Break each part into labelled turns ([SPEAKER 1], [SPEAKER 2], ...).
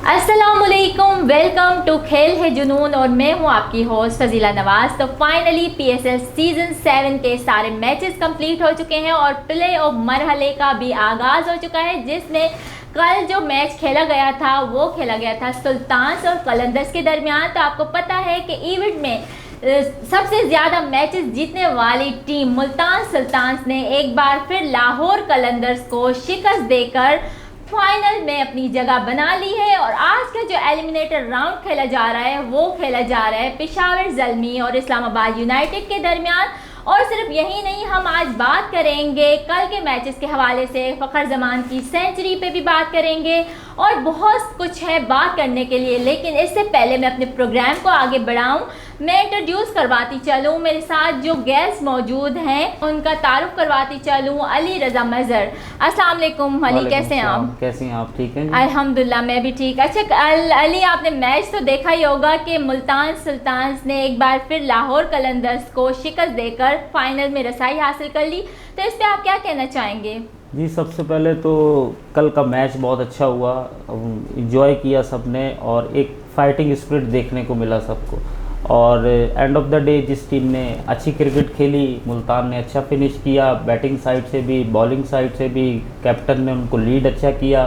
[SPEAKER 1] अस्सलामुअलैकुम, welcome to खेल है जुनून और मैं हूं आपकी होस्ट फजीला नवाज। तो फाइनली पीएसएल सीजन 7 के सारे मैचेस कंप्लीट हो चुके हैं और प्ले ऑफ मरहले का भी आगाज़ हो चुका है, जिसमें कल जो मैच खेला गया था वो खेला गया था सुल्तान्स और कलंदर्स के दरमियान। तो आपको पता है कि इवेंट में सबसे ज़्यादा मैचेस जीतने वाली टीम मुल्तान सुल्तान्स ने एक बार फिर लाहौर कलंदर्स को शिकस्त देकर फाइनल में अपनी जगह बना ली है। और आज का जो एलिमिनेटर राउंड खेला जा रहा है वो खेला जा रहा है पेशावर ज़ल्मी और इस्लामाबाद यूनाइटेड के दरमियान। और सिर्फ यही नहीं, हम आज बात करेंगे कल के मैचेस के हवाले से, फ़खर जमान की सेंचुरी पे भी बात करेंगे और बहुत कुछ है बात करने के लिए। लेकिन इससे पहले मैं अपने प्रोग्राम को आगे बढ़ाऊं, मैं इंट्रोड्यूस करवाती चलूं, मेरे साथ जो गेस्ट मौजूद हैं उनका तारुफ करवाती चलूं। अली रज़ा मज़हर, अस्सलाम वालेकुम। अली, कैसे हैं आप?
[SPEAKER 2] कैसी हैं आप? ठीक हैं?
[SPEAKER 1] अल्हम्दुलिल्लाह, मैं भी ठीक। अच्छा अली, आपने मैच तो देखा ही होगा कि मुल्तान सुल्तान्स ने एक बार फिर लाहौर कलंदर्स को शिकस्त देकर फाइनल में रसाई हासिल कर ली, तो इस पर आप क्या कहना चाहेंगे?
[SPEAKER 2] जी, सबसे पहले तो कल का मैच बहुत अच्छा हुआ, इंजॉय किया सबने और एक फाइटिंग स्पिरिट देखने को मिला सबको। और एंड ऑफ द डे जिस टीम ने अच्छी क्रिकेट खेली, मुल्तान ने अच्छा फिनिश किया, बैटिंग साइड से भी बॉलिंग साइड से भी। कैप्टन ने उनको लीड अच्छा किया,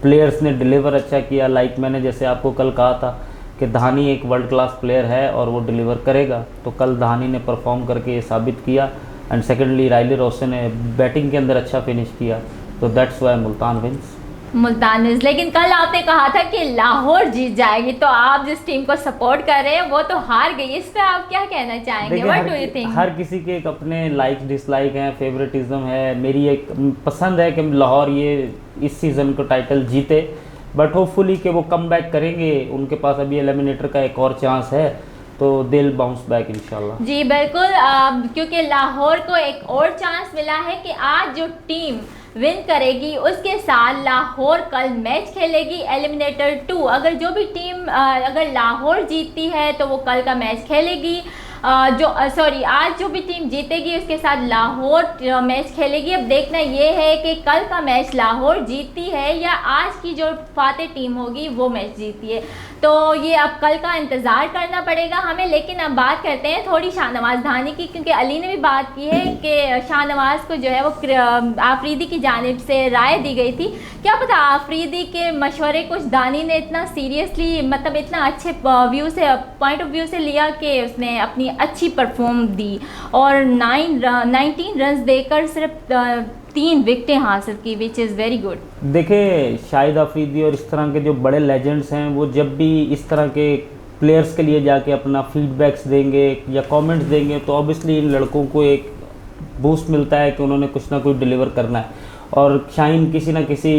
[SPEAKER 2] प्लेयर्स ने डिलीवर अच्छा किया। लाइक मैंने जैसे आपको कल कहा था कि धानी एक वर्ल्ड क्लास प्लेयर है और वो डिलीवर करेगा, तो कल धानी ने परफॉर्म करके ये साबित किया। एंड सेकेंडली राइली रोशन ने बैटिंग के अंदर अच्छा फिनिश किया, तो that's why Multan wins.
[SPEAKER 1] Multan wins. लेकिन कल आपने कहा था कि लाहौर जीत जाएगी, तो आप जिस टीम को सपोर्ट कर रहे हैं वो तो हार गई, इस पर आप क्या कहना चाहेंगे? What do you think?
[SPEAKER 2] हर किसी के एक अपने लाइक डिसलाइक हैं, फेवरेटिज्म है। मेरी एक पसंद है कि लाहौर ये इस सीज़न को टाइटल जीते, बट होपफुली कि वो कम बैक करेंगे। उनके पास अभी एलिमिनेटर का एक और चांस है, तो दिल बाउंस बैक इंशाल्लाह।
[SPEAKER 1] जी बिल्कुल, क्योंकि लाहौर को एक और चांस मिला है कि आज जो टीम विन करेगी उसके साथ लाहौर कल मैच खेलेगी एलिमिनेटर 2। अगर जो भी टीम अगर लाहौर जीतती है तो वो कल का मैच खेलेगी, आज जो भी टीम जीतेगी उसके साथ लाहौर मैच खेलेगी। अब देखना ये है कि कल का मैच लाहौर जीतती है या आज की जो फाते टीम होगी वो मैच जीतती है, तो ये अब कल का इंतज़ार करना पड़ेगा हमें। लेकिन अब बात करते हैं थोड़ी शाहनवाज धानी की, क्योंकि अली ने भी बात की है कि शाहनवाज को जो है वो आफरीदी की जानिब से राय दी गई थी। क्या पता आफरीदी के मशवरे कुछ दानी ने इतना सीरियसली, मतलब इतना अच्छे पॉइंट ऑफ व्यू से लिया कि उसने अपनी अच्छी परफॉर्म दी और 19 रन देकर सिर्फ 3 विकेटें हासिल की, विच इज़ वेरी गुड।
[SPEAKER 2] देखिए, शाहिद आफरीदी और इस तरह के जो बड़े लेजेंड्स हैं वो जब भी इस तरह के प्लेयर्स के लिए जाके अपना फीडबैक्स देंगे या कमेंट्स देंगे, तो ऑब्वियसली इन लड़कों को एक बूस्ट मिलता है कि उन्होंने कुछ ना कुछ डिलीवर करना है। और शाहीन किसी ना किसी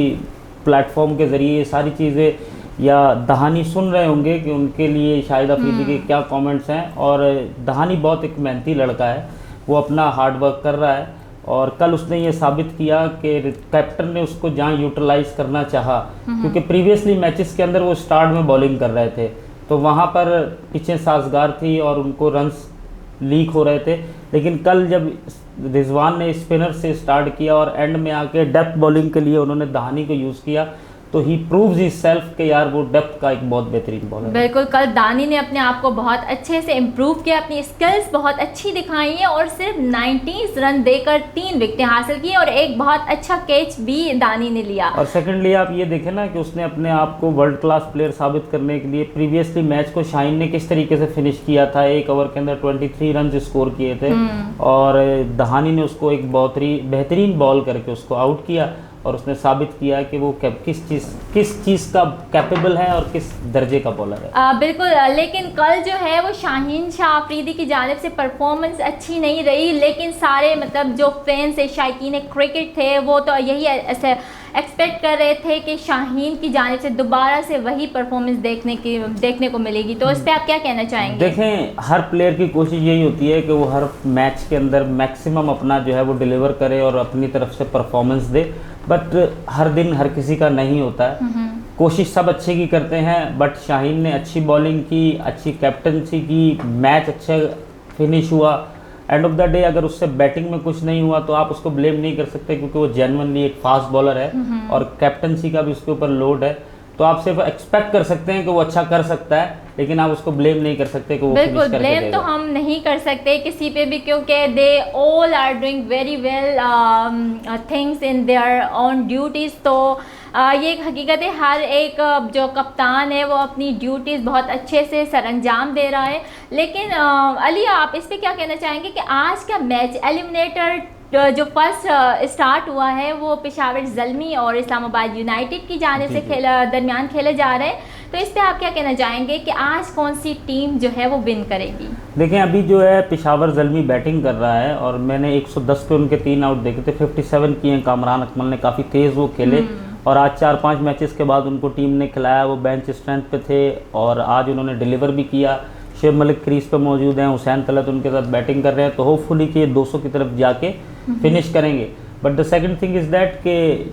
[SPEAKER 2] प्लेटफॉर्म के ज़रिए ये सारी चीज़ें या दहानी सुन रहे होंगे कि उनके लिए शाहिद अफरीदी के क्या कमेंट्स हैं। और दहानी बहुत एक मेहनती लड़का है, वो अपना हार्ड वर्क कर रहा है और कल उसने ये साबित किया कि कैप्टन ने उसको जहाँ यूटिलाइज करना चाहा, क्योंकि प्रीवियसली मैचेस के अंदर वो स्टार्ट में बॉलिंग कर रहे थे तो वहाँ पर पीछे साजगार थी और उनको रन्स लीक हो रहे थे। लेकिन कल जब रिजवान ने स्पिनर से स्टार्ट किया और एंड में आके डेप्थ बॉलिंग के लिए उन्होंने दहानी को यूज़ किया, तो ही प्रूव्स हिज सेल्फ के यार वो डेप्थ का एक बहुत बेहतरीन बॉलर है।
[SPEAKER 1] बिल्कुल, कल दानी ने अपने आप को बहुत अच्छे से इम्प्रूव किया, अपनी स्किल्स बहुत अच्छी दिखाई है और सिर्फ 19 रन देकर 3 विकेटें हासिल की और एक बहुत अच्छा कैच भी दानी ने लिया।
[SPEAKER 2] और सेकंडली आप ये देखें ना कि उसने अपने आप को वर्ल्ड क्लास प्लेयर साबित करने के लिए प्रीवियसली मैच को शाहीन ने किस तरीके से फिनिश किया था, एक ओवर के अंदर 23 रन स्कोर किए थे और दहानी ने उसको एक बहुत बेहतरीन बॉल करके उसको आउट किया और उसने साबित किया कि वो किस चीज़ का कैपेबल है और किस दर्जे का बॉलर है।
[SPEAKER 1] बिल्कुल, लेकिन कल जो है वो शाहीन शाह आफरीदी की जानिब से परफॉर्मेंस अच्छी नहीं रही। लेकिन सारे मतलब जो फैंस है, शायकीन क्रिकेट थे, वो तो यही ऐसे एक्सपेक्ट कर रहे थे कि शाहीन की जानिब से दोबारा से वही परफॉर्मेंस देखने को मिलेगी। तो इस पर आप क्या कहना चाहेंगे?
[SPEAKER 2] देखें, हर प्लेयर की कोशिश यही होती है कि वो हर मैच के अंदर मैक्सिमम अपना जो है वो डिलीवर करे और अपनी तरफ से परफॉर्मेंस दे, बट हर दिन हर किसी का नहीं होता है। कोशिश सब अच्छे की करते हैं, बट शाहीन ने अच्छी बॉलिंग की, अच्छी कैप्टनसी की, मैच अच्छा फिनिश हुआ। एंड ऑफ द डे अगर उससे बैटिंग में कुछ नहीं हुआ तो आप उसको ब्लेम नहीं कर सकते, क्योंकि वो जेन्युइनली एक फास्ट बॉलर है और कैप्टनसी का भी उसके ऊपर लोड है। तो आप सिर्फ एक्सपेक्ट कर सकते हैं कि वो अच्छा कर सकता है, लेकिन आप उसको ब्लेम नहीं कर सकते कि वो
[SPEAKER 1] बिल्कुल
[SPEAKER 2] फिनिश करके
[SPEAKER 1] ब्लेम
[SPEAKER 2] देगा।
[SPEAKER 1] तो हम नहीं कर सकते किसी पे भी, क्योंकि they all are doing very well things in their on duties. तो ये एक हकीकत है, हर एक जो कप्तान है वो अपनी ड्यूटीज़ बहुत अच्छे से सरअंजाम दे रहा है। लेकिन अली, आप इस पे क्या कहना चाहेंगे कि आज का मैच एलिमिनेटर जो फर्स्ट स्टार्ट हुआ है वो पेशावर ज़ल्मी और इस्लामाबाद यूनाइटेड की जानिब से दरमियान खेले जा रहे हैं, तो इस पे आप क्या कहना चाहेंगे कि आज कौन सी टीम जो है वो विन करेगी?
[SPEAKER 2] देखें, अभी जो है पेशावर ज़ल्मी बैटिंग कर रहा है और मैंने 110 पे उनके 3 आउट देखे थे, 57 किए हैं। कामरान अकमल ने काफ़ी तेज़ वो खेले और आज 4-5 मैचेस के बाद उनको टीम ने खिलाया। वो बेंच स्ट्रेंथ पे थे और आज उन्होंने डिलीवर भी किया। शेब मलिक क्रीज पे मौजूद हैं, हुसैन तलत उनके साथ बैटिंग कर रहे हैं, तो होपफुली कि 200 की तरफ जाके फिनिश करेंगे। But the second thing is that कि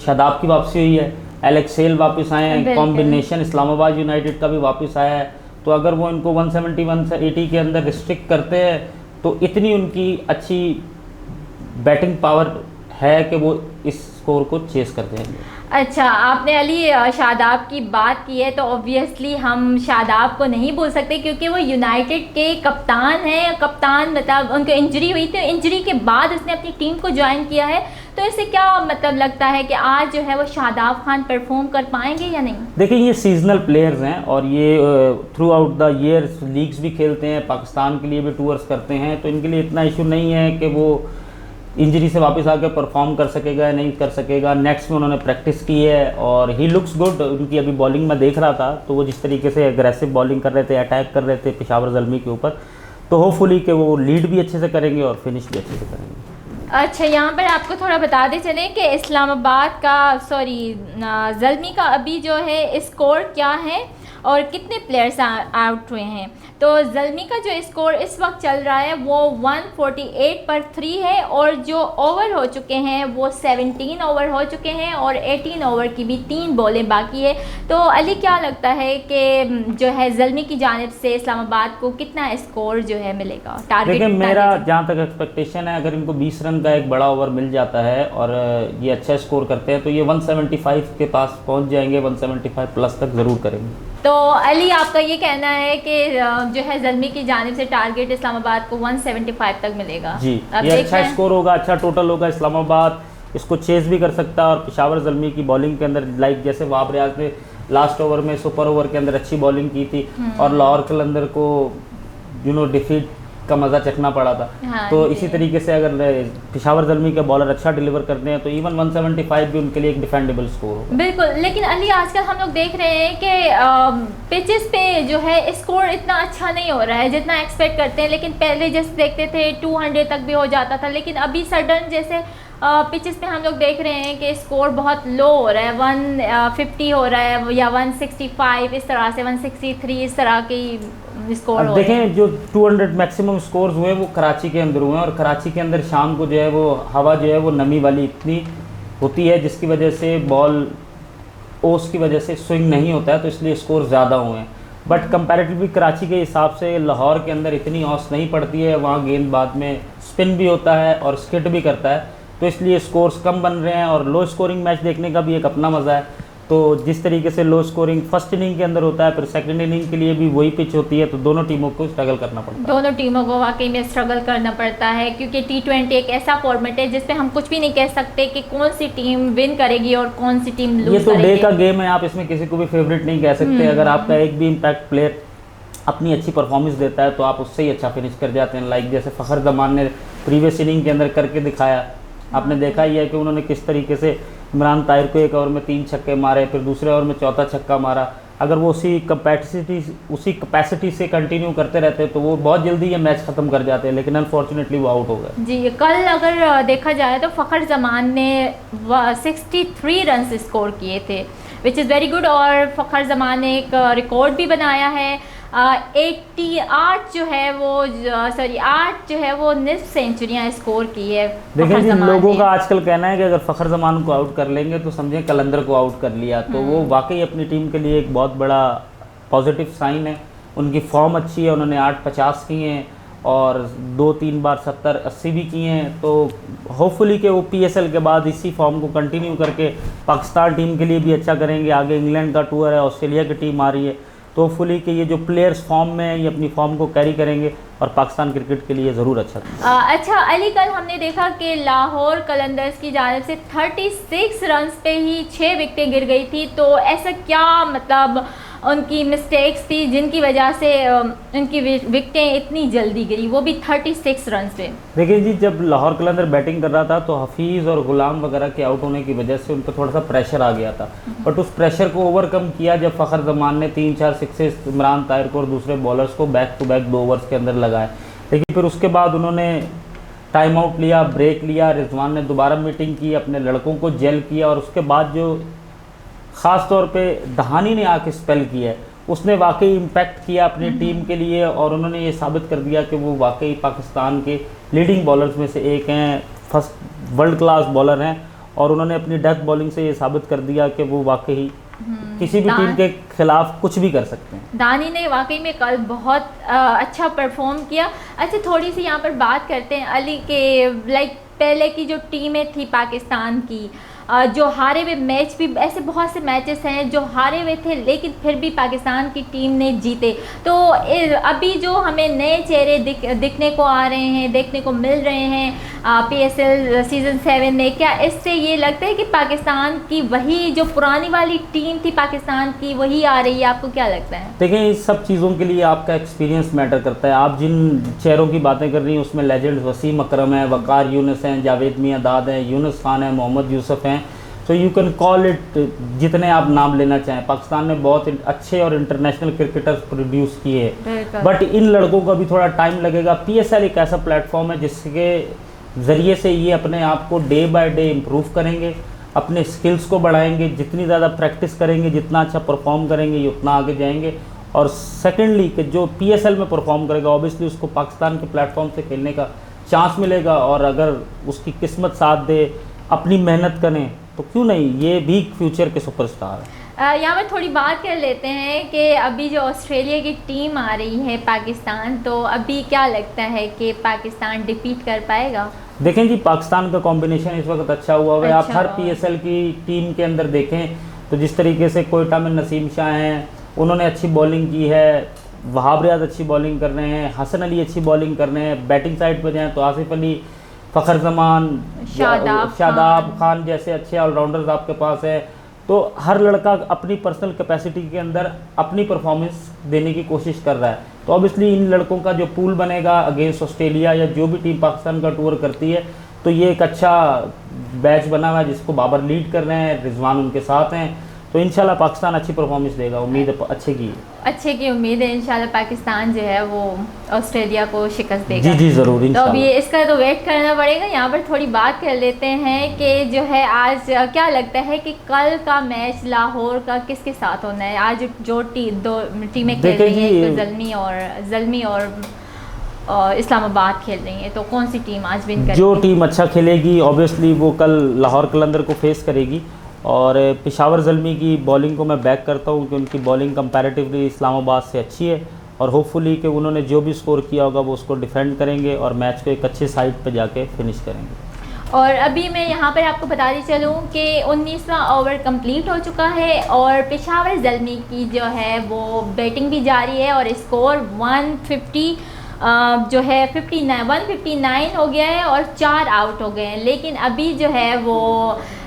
[SPEAKER 2] शादाब की वापसी हुई है, एलेक्स हेल वापस आए हैं, कॉम्बिनेशन इस्लामाबाद यूनाइटेड का भी वापस आया है। तो अगर वो इनको 170-180 के अंदर रिस्ट्रिक्ट करते हैं तो इतनी उनकी अच्छी बैटिंग पावर है कि वो इस स्कोर को चेस कर देंगे।
[SPEAKER 1] अच्छा, आपने अली शादाब की बात की है तो ऑब्वियसली हम शादाब को नहीं बोल सकते क्योंकि वो यूनाइटेड के कप्तान हैं। कप्तान मतलब उनको इंजरी हुई थी, इंजरी के बाद उसने अपनी टीम को ज्वाइन किया है, तो इससे क्या मतलब लगता है कि आज जो है वो शादाब खान परफॉर्म कर पाएंगे या नहीं?
[SPEAKER 2] देखिए, ये सीजनल प्लेयर्स हैं और ये through out the year leagues भी खेलते हैं, पाकिस्तान के लिए भी टूर्स करते हैं, तो इनके लिए इतना इशू नहीं है कि वो इंजरी से वापस आकर परफॉर्म कर सकेगा या नहीं कर सकेगा। नेक्स्ट में उन्होंने प्रैक्टिस की है और ही लुक्स गुड। उनकी अभी बॉलिंग में देख रहा था तो वो जिस तरीके से एग्रेसिव बॉलिंग कर रहे थे, अटैक कर रहे थे पेशावर ज़ल्मी के ऊपर, तो होपफुली कि वो लीड भी अच्छे से करेंगे और फिनिश भी अच्छे से करेंगे।
[SPEAKER 1] अच्छा, यहाँ पर आपको थोड़ा बता दें चलें कि इस्लामाबाद का ज़ल्मी का अभी जो है स्कोर क्या है और कितने प्लेयर्स आउट हुए हैं। तो ज़ल्मी का जो स्कोर इस वक्त चल रहा है वो 148 पर 3 है और जो ओवर हो चुके हैं वो 17 ओवर हो चुके हैं और 18 ओवर की भी 3 बॉलें बाकी है। तो अली, क्या लगता है कि जो है ज़ल्मी की जानिब से इस्लामाबाद को कितना स्कोर जो है मिलेगा? टारगेट
[SPEAKER 2] देखिए, मेरा जहाँ तक एक्सपेक्टेशन है, अगर इनको 20 रन का एक बड़ा ओवर मिल जाता है और ये अच्छा स्कोर करते हैं तो ये 175 के पास पहुँच जाएंगे, 175 प्लस तक ज़रूर करेंगे।
[SPEAKER 1] तो अली, आपका ये कहना है कि जो है ज़ल्मी की जानिब से टारगेट इस्लामाबाद को 175 तक मिलेगा?
[SPEAKER 2] जी, ये अच्छा स्कोर होगा, अच्छा टोटल होगा। इस्लामाबाद इसको चेस भी कर सकता है और पेशावर ज़ल्मी की बॉलिंग के अंदर, लाइक जैसे वाब रियाज ने लास्ट ओवर में सुपर ओवर के अंदर अच्छी बॉलिंग की थी और लाहौर कलंदर को डिफीट का मज़ा चखना पड़ा था।
[SPEAKER 1] हाँ,
[SPEAKER 2] तो इसी तरीके से अगर पेशावर ज़ल्मी के बॉलर अच्छा डिलीवर करते हैं तो इवन 175 भी उनके लिए एक डिफेंडेबल स्कोर होगा।
[SPEAKER 1] बिल्कुल। लेकिन अली, आजकल हम लोग देख रहे हैं कि पिचेस पे जो है स्कोर इतना अच्छा नहीं हो रहा है जितना एक्सपेक्ट करते हैं। लेकिन पहले जैसे देखते थे 200 तक भी हो जाता था, लेकिन अभी सडन जैसे पिचेस पे हम लोग देख रहे हैं कि स्कोर बहुत लो हो रहा है, 150 हो रहा है या 165, इस तरह से 163, इस तरह की स्कोर हो रहे हैं।
[SPEAKER 2] देखें, जो 200 मैक्सिमम स्कोर्स हुए वो कराची के अंदर हुए हैं और कराची के अंदर शाम को जो है वो हवा जो है वो नमी वाली इतनी होती है जिसकी वजह से बॉल ओस की वजह से स्विंग नहीं होता है, तो इसलिए स्कोर ज़्यादा हुए हैं। बट कंपैरेटिवली कराची के हिसाब से लाहौर के अंदर इतनी ओस नहीं पड़ती है, वहाँ गेंद बाद में स्पिन भी होता है और स्किट भी करता है, तो इसलिए स्कोर्स कम बन रहे हैं और लो स्कोरिंग मैच देखने का भी एक अपना मज़ा है। तो जिस तरीके से लो स्कोरिंग फर्स्ट इनिंग के अंदर होता है, फिर सेकंड इनिंग के लिए भी वही पिच होती है, तो दोनों टीमों को स्ट्रगल करना पड़ता है।
[SPEAKER 1] दोनों टीमों को वाकई में स्ट्रगल करना पड़ता है क्योंकि T20 एक ऐसा फॉर्मेट है जिसपे हम कुछ भी नहीं कह सकते कि कौन सी टीम विन करेगी और कौन सी टीम लूज
[SPEAKER 2] ये तो
[SPEAKER 1] करेगी।
[SPEAKER 2] डे का गेम है, आप इसमें किसी को भी फेवरेट नहीं कह सकते। अगर आपका एक भी इम्पैक्ट प्लेयर अपनी अच्छी परफॉर्मेंस देता है तो आप उससे ही अच्छा फिनिश कर जाते हैं। लाइक जैसे फ़खर जमान ने प्रीवियस इनिंग के अंदर करके दिखाया, आपने देखा ही है कि उन्होंने किस तरीके से इमरान ताहिर को एक ओवर में 3 छक्के मारे, फिर दूसरे ओवर में चौथा छक्का मारा। अगर वो उसी कैपेसिटी से कंटिन्यू करते रहते तो वो बहुत जल्दी ये मैच ख़त्म कर जाते हैं, लेकिन अनफॉर्चुनेटली वो आउट हो गए।
[SPEAKER 1] जी, कल अगर देखा जाए तो फ़खर जमान ने 63 रन स्कोर किए थे, विच इज़ वेरी गुड। और फ़खर जमान ने एक रिकॉर्ड भी बनाया है, 88 जो है वो 8 जो है वो निस्फ सेंचुरियाँ स्कोर की है।
[SPEAKER 2] देखिए जी, लोगों का आजकल कहना है कि अगर फ़खर जमान को आउट कर लेंगे तो समझें कलंदर को आउट कर लिया, तो वो वाकई अपनी टीम के लिए एक बहुत बड़ा पॉजिटिव साइन है। उनकी फॉर्म अच्छी है, उन्होंने 8 50 किए हैं और 2-3 बार 70-80 भी किए हैं। तो होपफुली कि वो PSL के बाद इसी फॉर्म को कंटिन्यू करके पाकिस्तान टीम के लिए भी अच्छा करेंगे। आगे इंग्लैंड का टूर है, ऑस्ट्रेलिया की टीम आ रही है, तो होपफुली कि ये जो प्लेयर्स फॉर्म में हैं ये अपनी फॉर्म को कैरी करेंगे और पाकिस्तान क्रिकेट के लिए ज़रूर अच्छा
[SPEAKER 1] अच्छा अली, कल हमने देखा कि लाहौर कलंदर्स की जानिब से 36 रन्स पे ही 6 विकेटें गिर गई थी। तो ऐसा क्या मतलब उनकी मिस्टेक्स थी जिनकी वजह से उनकी विकेटें इतनी जल्दी गिरी, वो भी 36 रन पे?
[SPEAKER 2] देखिए जी, जब लाहौर कलंदर बैटिंग कर रहा था तो हफीज़ और गुलाम वगैरह के आउट होने की वजह से उन पर थोड़ा सा प्रेशर आ गया था, बट उस प्रेशर को ओवरकम किया जब फ़खर जमान ने 3-4 सिक्सेस इमरान ताहिर को और दूसरे बॉलर्स को बैक टू बैक 2 ओवर्स के अंदर लगाए। लेकिन फिर उसके बाद उन्होंने टाइम आउट लिया, ब्रेक लिया, रिजवान ने दोबारा मीटिंग की, अपने लड़कों को जेल किया और उसके बाद जो ख़ास तौर पे दहानी ने आके स्पेल किया है, उसने वाकई इम्पैक्ट किया अपनी टीम के लिए और उन्होंने ये साबित कर दिया कि वो वाकई पाकिस्तान के लीडिंग बॉलर्स में से एक हैं, फर्स्ट वर्ल्ड क्लास बॉलर हैं और उन्होंने अपनी डेथ बॉलिंग से ये साबित कर दिया कि वो वाकई किसी भी टीम के खिलाफ कुछ भी कर सकते हैं।
[SPEAKER 1] दानी ने वाकई में कल बहुत अच्छा परफॉर्म किया। अच्छा, थोड़ी सी यहाँ पर बात करते हैं अली के पहले की जो टीमें थी पाकिस्तान की, जो हारे हुए मैच भी, ऐसे बहुत से मैचेस हैं जो हारे हुए थे लेकिन फिर भी पाकिस्तान की टीम ने जीते। तो अभी जो हमें नए चेहरे दिखने को आ रहे हैं, देखने को मिल रहे हैं PSL सीज़न 7 में, क्या इससे ये लगता है कि पाकिस्तान की वही जो पुरानी वाली टीम थी पाकिस्तान की वही आ रही है? आपको क्या लगता है?
[SPEAKER 2] देखिए, इस सब चीज़ों के लिए आपका एक्सपीरियंस मैटर करता है। आप जिन चेहरों की बातें कर रही हैं उसमें लेजेंड्स वसीम अकरम है, वकार यूनुस हैं, जावेद मियांदाद हैं, यूनुस खान है, मोहम्मद यूसुफ हैं, तो यू कैन कॉल इट जितने आप नाम लेना चाहें। पाकिस्तान ने बहुत अच्छे और इंटरनेशनल क्रिकेटर्स प्रोड्यूस किए हैं, बट इन लड़कों का भी थोड़ा टाइम लगेगा। PSL एक ऐसा प्लेटफॉर्म है जिसके ज़रिए से ये अपने आप को डे बाय डे इम्प्रूव करेंगे, अपने स्किल्स को बढ़ाएंगे। जितनी ज़्यादा प्रैक्टिस करेंगे, जितना अच्छा परफॉर्म करेंगे, ये उतना आगे जाएंगे। और सेकेंडली कि जो PSL में परफॉर्म करेगा ऑब्वियसली उसको पाकिस्तान के प्लेटफॉर्म से खेलने का चांस मिलेगा और अगर उसकी किस्मत साथ दे, अपनी मेहनत करें तो क्यों नहीं, ये भी फ्यूचर के सुपरस्टार है।
[SPEAKER 1] यहाँ पर थोड़ी बात कर लेते हैं कि अभी जो ऑस्ट्रेलिया की टीम आ रही है पाकिस्तान, तो अभी क्या लगता है कि पाकिस्तान डिफीट कर पाएगा?
[SPEAKER 2] देखें जी, पाकिस्तान का कॉम्बिनेशन इस वक्त अच्छा हुआ है। आप हर PSL की टीम के अंदर देखें तो जिस तरीके से कोयटा में नसीम शाह हैं, उन्होंने अच्छी बॉलिंग की है, वहाब रियाज अच्छी बॉलिंग कर रहे हैं, हसन अली अच्छी बॉलिंग कर रहे हैं। बैटिंग साइड पर जाएँ तो आसिफ अली, फ़खर जमान, शादाब खान जैसे अच्छे ऑलराउंडर्स आपके पास है। तो हर लड़का अपनी पर्सनल कैपेसिटी के अंदर अपनी परफॉर्मेंस देने की कोशिश कर रहा है। तो ऑब्वियसली इन लड़कों का जो पूल बनेगा अगेंस्ट ऑस्ट्रेलिया या जो भी टीम पाकिस्तान का टूर करती है, तो ये एक अच्छा बैच बना हुआ है जिसको बाबर लीड कर रहे हैं, रिजवान उनके साथ हैं। तो इंशाल्लाह पाकिस्तान अच्छी परफॉर्मेंस देगा, उम्मीद है अच्छे की
[SPEAKER 1] उम्मीद है। इंशाल्लाह पाकिस्तान जो है वो ऑस्ट्रेलिया को शिकस्त देगा।
[SPEAKER 2] जी ज़रूर।
[SPEAKER 1] तो अभी इसका तो वेट करना पड़ेगा। यहाँ पर थोड़ी बात कर लेते हैं कि जो है आज क्या लगता है कि कल का मैच लाहौर का किसके साथ होना है? आज जो दो टीमें खेल रही हैं, तो ज़ल्मी और इस्लामाबाद खेल रही हैं, तो कौन सी टीम आज विन करेगी?
[SPEAKER 2] जो टीम अच्छा खेलेगी ऑब्वियसली वो कल लाहौर कलंदर को फेस करेगी। और पेशावर ज़ल्मी की बॉलिंग को मैं बैक करता हूँ कि उनकी बॉलिंग कंपैरेटिवली इस्लामाबाद से अच्छी है और होपफुली कि उन्होंने जो भी स्कोर किया होगा वो उसको डिफेंड करेंगे और मैच को एक अच्छे साइड पे जाके फिनिश करेंगे।
[SPEAKER 1] और अभी मैं यहाँ पर आपको बताती चलूँ कि 19वां ओवर कंप्लीट हो चुका है और पेशावर ज़ल्मी की जो है वो बैटिंग भी जारी है और स्कोर 150 जो है 159 हो गया है और 4 आउट हो गए हैं। लेकिन अभी जो है वो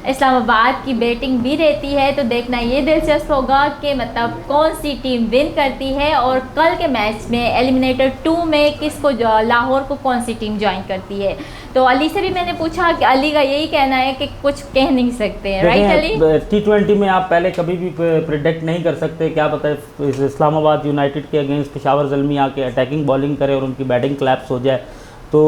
[SPEAKER 1] इस्लामाबाद की बैटिंग भी रहती है, तो देखना ये दिलचस्प होगा कि मतलब कौन सी टीम विन करती है और कल के मैच में एलिमिनेटर 2 में किसको लाहौर को कौन सी टीम ज्वाइन करती है। तो अली से भी मैंने पूछा कि अली का यही कहना है कि कुछ कह नहीं सकते हैं, राइट अली?
[SPEAKER 2] T20 में आप पहले कभी भी प्रिडिक्ट नहीं कर सकते, क्या पता है इस्लामाबाद यूनाइटेड के अगेंस्ट पेशावर ज़ल्मी आके अटैकिंग बॉलिंग करे और उनकी बैटिंग क्लैप्स हो जाए। तो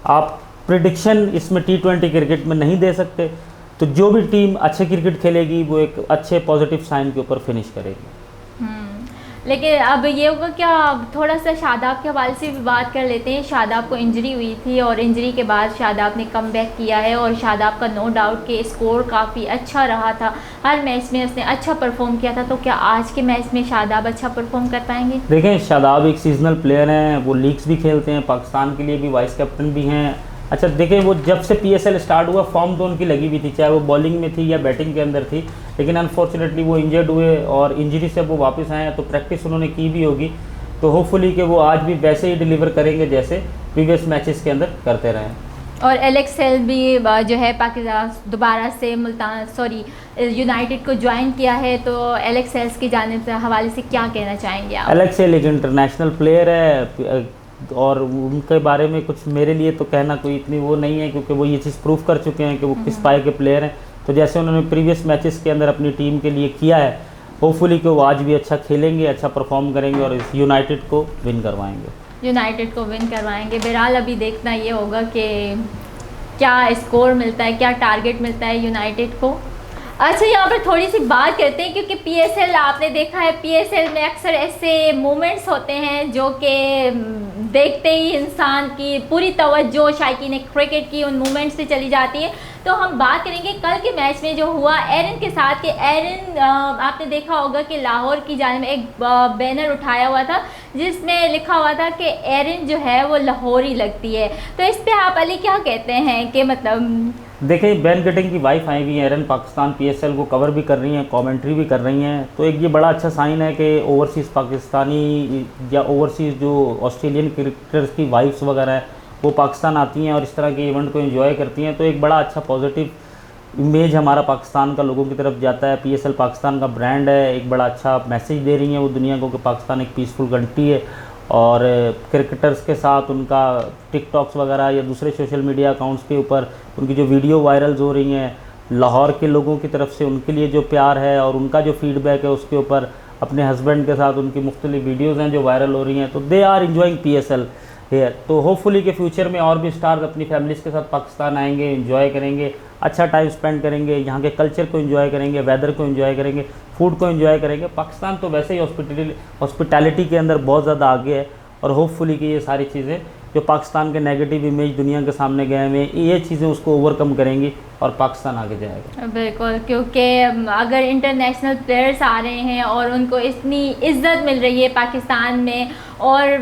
[SPEAKER 2] आप प्रिडिक्शन इसमें T20 क्रिकेट में नहीं दे सकते। तो जो भी टीम अच्छे क्रिकेट खेलेगी वो एक अच्छे पॉजिटिव साइन के ऊपर फिनिश करेगी।
[SPEAKER 1] लेकिन अब ये होगा क्या, थोड़ा सा शादाब के हवाले से भी बात कर लेते हैं। शादाब को इंजरी हुई थी और इंजरी के बाद शादाब ने कमबैक किया है और शादाब का नो डाउट कि स्कोर काफ़ी अच्छा रहा था, हर मैच में उसने अच्छा परफॉर्म किया था। तो क्या आज के मैच में शादाब अच्छा परफॉर्म कर पाएंगे?
[SPEAKER 2] देखें, शादाब एक सीजनल प्लेयर हैं, वो लीग्स भी खेलते हैं, पाकिस्तान के लिए भी वाइस कैप्टन भी हैं। अच्छा देखें, वो जब से PSL स्टार्ट हुआ फॉर्म तो उनकी लगी हुई थी, चाहे वो बॉलिंग में थी या बैटिंग के अंदर थी, लेकिन अनफॉर्चुनेटली वो इंजर्ड हुए और इंजरी से वो वापस आए हैं। तो प्रैक्टिस उन्होंने की भी होगी, तो होपफुली कि वो आज भी वैसे ही डिलीवर करेंगे जैसे प्रीवियस मैचेस के अंदर करते रहे।
[SPEAKER 1] और एलेक्स सेल्स भी जो है पाकिस्तान दोबारा से यूनाइटेड को ज्वाइन किया है, तो एलेक्स सेल्स की जानिब से हवाले से क्या कहना चाहेंगे आप?
[SPEAKER 2] एलेक्स सेल्स एक इंटरनेशनल प्लेयर है और उनके बारे में कुछ मेरे लिए तो कहना कोई इतनी वो नहीं है, क्योंकि वो ये चीज़ प्रूव कर चुके हैं कि वो किस पाए के प्लेयर हैं। तो जैसे उन्होंने प्रीवियस मैचेस के अंदर अपनी टीम के लिए किया है, होपफुली कि वो आज भी अच्छा खेलेंगे, अच्छा परफॉर्म करेंगे और इस यूनाइटेड को विन करवाएंगे।
[SPEAKER 1] यूनाइटेड को विन करवाएंगे। बहरहाल अभी देखना ये होगा कि क्या स्कोर मिलता है, क्या टारगेट मिलता है यूनाइटेड को। अच्छा, यहाँ पर थोड़ी सी बात करते हैं, क्योंकि PSL आपने देखा है, PSL में अक्सर ऐसे मोमेंट्स होते हैं जो कि देखते ही इंसान की पूरी तवज्जो शायकीन क्रिकेट की उन मोमेंट्स से चली जाती है। तो हम बात करेंगे कल के मैच में जो हुआ एरन के साथ, कि एरन आपने देखा होगा कि लाहौर की जानिब एक बैनर उठाया हुआ था जिसमें लिखा हुआ था कि एरन जो है वो लाहौरी लगती है। तो इस पे आप अली क्या कहते हैं कि मतलब?
[SPEAKER 2] देखिए, बेन गिटिंग की वाइफ आई हुई हैं, एरन पाकिस्तान PSL को कवर भी कर रही हैं, कमेंट्री भी कर रही हैं, तो एक ये बड़ा अच्छा साइन है कि ओवरसीज़ पाकिस्तानी या ओवरसीज़ जो ऑस्ट्रेलियन क्रिकेटर्स की वाइफ्स वगैरह हैं वो पाकिस्तान आती हैं और इस तरह के इवेंट को एंजॉय करती हैं। तो एक बड़ा अच्छा पॉजिटिव इमेज हमारा पाकिस्तान का लोगों की तरफ जाता है। PSL पाकिस्तान का ब्रांड है, एक बड़ा अच्छा मैसेज दे रही हैं वो दुनिया को कि पाकिस्तान एक पीसफुल कंट्री है और क्रिकेटर्स के साथ उनका टिकटॉक्स वगैरह या दूसरे सोशल मीडिया अकाउंट्स के ऊपर उनकी जो वीडियो वायरल्स हो रही हैं, लाहौर के लोगों की तरफ से उनके लिए जो प्यार है और उनका जो फीडबैक है उसके ऊपर अपने हस्बैंड के साथ उनकी मुख्तलिफ वीडियोज़ हैं जो वायरल हो रही हैं, तो they are enjoying PSL here. तो होपफुली के फ्यूचर में और भी स्टार्स अपनी फैमिलीज़ के साथ पाकिस्तान आएंगे, एंजॉय करेंगे, अच्छा टाइम स्पेंड करेंगे, यहाँ के कल्चर को एंजॉय करेंगे, वेदर को एंजॉय करेंगे, फूड को एंजॉय करेंगे। पाकिस्तान तो वैसे ही हॉस्पिटैलिटी के अंदर बहुत ज़्यादा आगे है और होपफुली कि ये सारी चीज़ें जो पाकिस्तान के नेगेटिव इमेज दुनिया के सामने गए हुए ये चीज़ें उसको ओवरकम करेंगी और पाकिस्तान आगे जाएगा।
[SPEAKER 1] बिल्कुल, क्योंकि अगर इंटरनेशनल प्लेयर्स आ रहे हैं और उनको इतनी इज्जत मिल रही है पाकिस्तान में और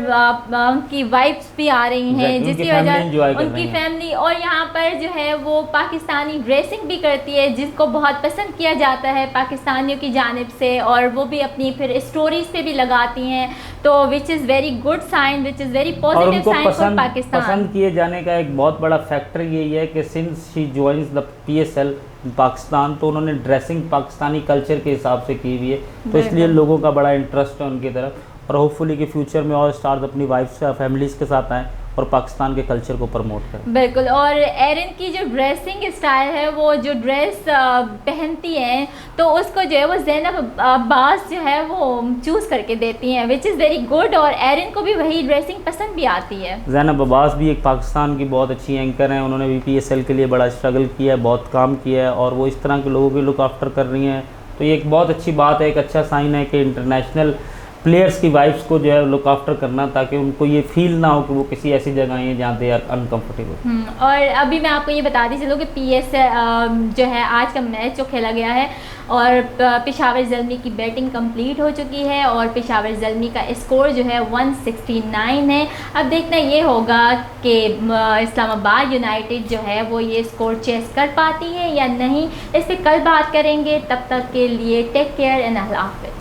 [SPEAKER 1] उनकी वाइफ्स भी आ रही हैं जिसकी वजह उनकी फैमिली और यहाँ पर जो है वो पाकिस्तानी ड्रेसिंग भी करती है जिसको बहुत पसंद किया जाता है पाकिस्तानियों की जानिब से, और वो भी अपनी फिर स्टोरीज पे भी लगाती हैं, तो which is very good sign, which is very positive sign for Pakistan.
[SPEAKER 2] पसंद किए जाने का एक बहुत बड़ा फैक्टर यही है कि since she joins the PSL Pakistan, तो उन्होंने ड्रेसिंग पाकिस्तानी कल्चर के हिसाब से की हुई है, तो इसलिए लोगों का बड़ा इंटरेस्ट है उनकी तरफ और होपफुली कि फ्यूचर में और स्टार्स अपनी वाइफ्स या फैमिलीज़ के साथ आएँ और पाकिस्तान के कल्चर को प्रमोट करें।
[SPEAKER 1] बिल्कुल, और एरन की जो ड्रेसिंग स्टाइल है, वो जो ड्रेस पहनती हैं तो उसको जो है वो ज़ैनब अब्बास जो है वो चूज़ करके देती हैं, विच इज़ वेरी गुड, और एरन को भी वही ड्रेसिंग पसंद भी आती है।
[SPEAKER 2] ज़ैनब अब्बास भी एक पाकिस्तान की बहुत अच्छी एंकर हैं, उन्होंने भी PSL के लिए बड़ा स्ट्रगल किया है, बहुत काम किया है और वो इस तरह के लोगों की लुक आफ्टर कर रही हैं, तो ये एक बहुत अच्छी बात है, एक अच्छा साइन है कि इंटरनेशनल प्लेयर्स की वाइफ्स को जो है लुक आफ्टर करना, ताकि उनको ये फील ना हो कि वो किसी ऐसी जगह हैं जहाँ दे आर अनकम्फर्टेबल।
[SPEAKER 1] और अभी मैं आपको ये बताती चलूँ कि PSL जो है आज का मैच जो खेला गया है और पेशावर ज़ल्मी की बैटिंग कंप्लीट हो चुकी है और पेशावर ज़ल्मी का स्कोर जो है 169 है। अब देखना ये होगा कि इस्लामाबाद यूनाइटेड जो है वो ये स्कोर चेस कर पाती है या नहीं, इस पर कल बात करेंगे। तब तक के लिए टेक केयर एंड अल्लाह हाफ़िज़।